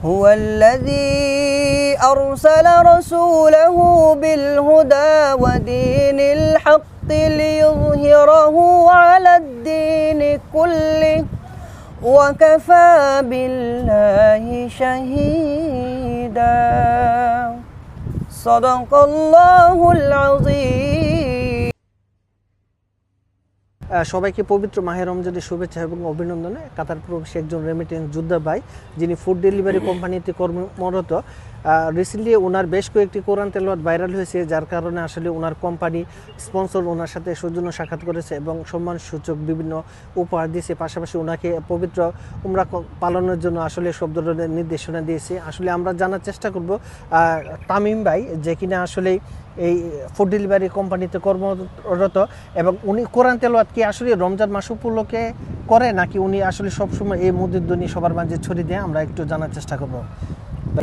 هو الذي أرسل رسوله بالهدى ودين الحق ليظهره على الدين كله وكفى بالله شهيدا صدق الله العظيم সবাইকে পবিত্র মাহে রমজানের শুভেচ্ছা এবং অভিনন্দনে। কাতার প্রবাসী একজন রেমিটেন্স যোদ্ধা ভাই, যিনি ফুড ডেলিভারি কোম্পানিতে কর্মরত। রিসেন্টলি ওনার বেশ কয়েকটি কোরআন তেলাওয়াত ভাইরাল হয়েছে, যার কারণে আসলে ওনার কোম্পানি স্পন্সর ওনার সাথে সৌজন্য সাক্ষাৎ করেছে এবং সম্মানসূচক বিভিন্ন উপহার দিয়েছে। পাশাপাশি ওনাকে পবিত্র উমরা পালনের জন্য আসলে সব ধরনের নির্দেশনা দিয়েছে। আসলে আমরা জানার চেষ্টা করব তামিম ভাই, যে কিনা আসলে এই ফুড ডেলিভারি কোম্পানিতে কর্মরত, এবং উনি কোরআন তেলাওয়াত কি আসলে রমজান মাস উপলক্ষে করে, নাকি উনি আসলে সবসময় এই মুদ্রিধ্বনি সবার মাঝে ছড়িয়ে দেয়, আমরা একটু জানার চেষ্টা করব।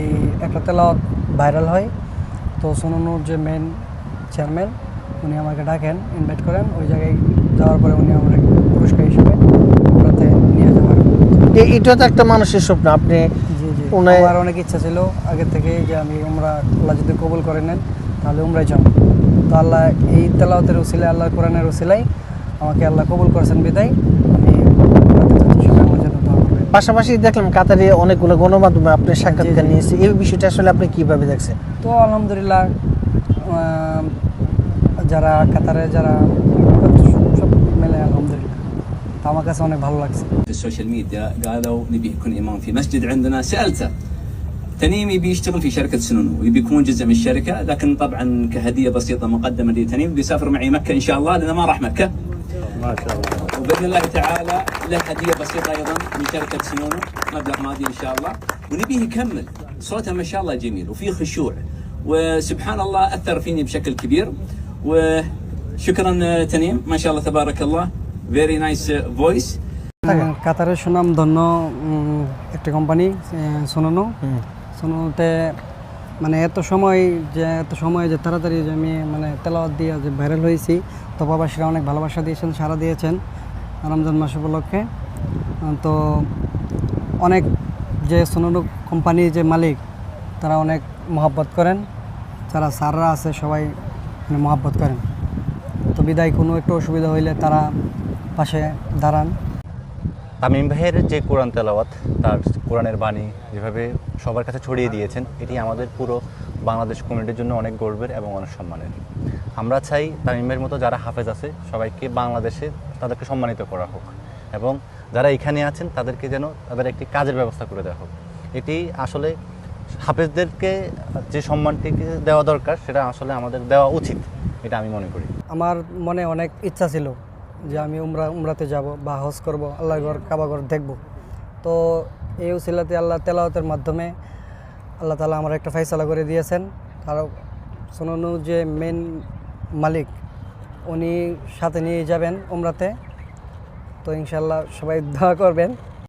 এই একটা তেলাওয়াত ভাইরাল হয়, তো সোনানুর যে মেন চেয়ারম্যান উনি আমাকে ডাকেন, ইনভাইট করেন। ওই জায়গায় যাওয়ার পরে উনি আমার পুরস্কার হিসেবে ওনাতে নিয়ে যাওয়ার। এটা তো একটা মানুষের স্বপ্ন। আপনি জি জি, আমার অনেক ইচ্ছা ছিল আগের থেকে যে আমি উমরা আল্লাহ যদি কবুল করে নেন তাহলে উমরায় যাব। তো আল্লাহ এই তেলাওয়াতের উসিলায়, আল্লাহর কোরআনের উসিলায় আমাকে আল্লাহ কবুল করেছেন বিদায় আমি পাশাপাশি দেখলাম কাতারে অনেকগুলো গণমাধ্যমে আপনি সাক্ষাৎকার নিয়েছে, এই বিষয়টা আসলে আপনি কিভাবে দেখছেন? তো আলহামদুলিল্লাহ, যারা কাতারে যারা সব মিলে আলহামদুলিল্লাহ, তো আমার কাছে অনেক ভালো লাগছে। في السوشيال ميديا قالوا نبي يكون إمام في مسجد عندنا. سألته تنيم يبي يشتغل في شركة سنونو ويبي يكون جزء من الشركة، لكن طبعا كهدية بسيطة مقدمة لتنيم بيسافر معي مكة إن شاء الله، لأنه ما راح مكة ما شاء الله. وبإذن الله تعالى له هدية بسيطة أيضا من شركة سنونو، مبلغ مادي إن شاء الله، ونبيه يكمل. صوته ما شاء الله جميل وفيه خشوع، وسبحان الله أثر فيني بشكل كبير. وشكرا تنيم، ما شاء الله تبارك الله، very nice voice. কাতারের সুনাম ধন্য একটা কোম্পানি সোনানো। সোনানোতে মানে এত সময় যে তাড়াতাড়ি যে আমি মানে তেলাওয়াত দিয়ে যে ভাইরাল হয়েছি, তো প্রবাসীরা অনেক ভালোবাসা দিয়েছেন, সাড়া দিয়েছেন রমজান মাস উপলক্ষে। তো অনেক যে সোনানো কোম্পানির যে মালিক তারা অনেক মহব্বত করেন, যারা স্যাররা আছে সবাই মানে মহব্বত করেন। তো বিদায় কোনো একটু অসুবিধা হইলে তারা পাশে দাঁড়ান। তামিম ভাইয়ের যে কোরআন তেলাওয়াত, তার কোরআনের বাণী যেভাবে সবার কাছে ছড়িয়ে দিয়েছেন, এটি আমাদের পুরো বাংলাদেশ কমিউনিটির জন্য অনেক গর্বের এবং অনেক সম্মানের। আমরা চাই তামিম ভাইয়ের মতো যারা হাফেজ আছে সবাইকে বাংলাদেশে তাদেরকে সম্মানিত করা হোক, এবং যারা এখানে আছেন তাদেরকে যেন তাদের একটি কাজের ব্যবস্থা করে দেওয়া হোক। এটি আসলে হাফেজদেরকে যে সম্মানটি দেওয়া দরকার সেটা আসলে আমাদের দেওয়া উচিত, এটা আমি মনে করি। আমার মনে অনেক ইচ্ছা ছিল যে আমি উমরাতে যাব বা হজ করব, আল্লাহর ঘর কাবাঘর দেখব। তো এই উসিলাতে আল্লাহ তেলাওয়াতের মাধ্যমে আল্লাহ তাআলা আমার একটা ফয়সালা করে দিয়েছেন। কারণ সোনানু যে মেন মালিক উনি সাথে নিয়ে যাবেন উমরাতে। তো ইনশাআল্লাহ সবাই দোয়া করবেন।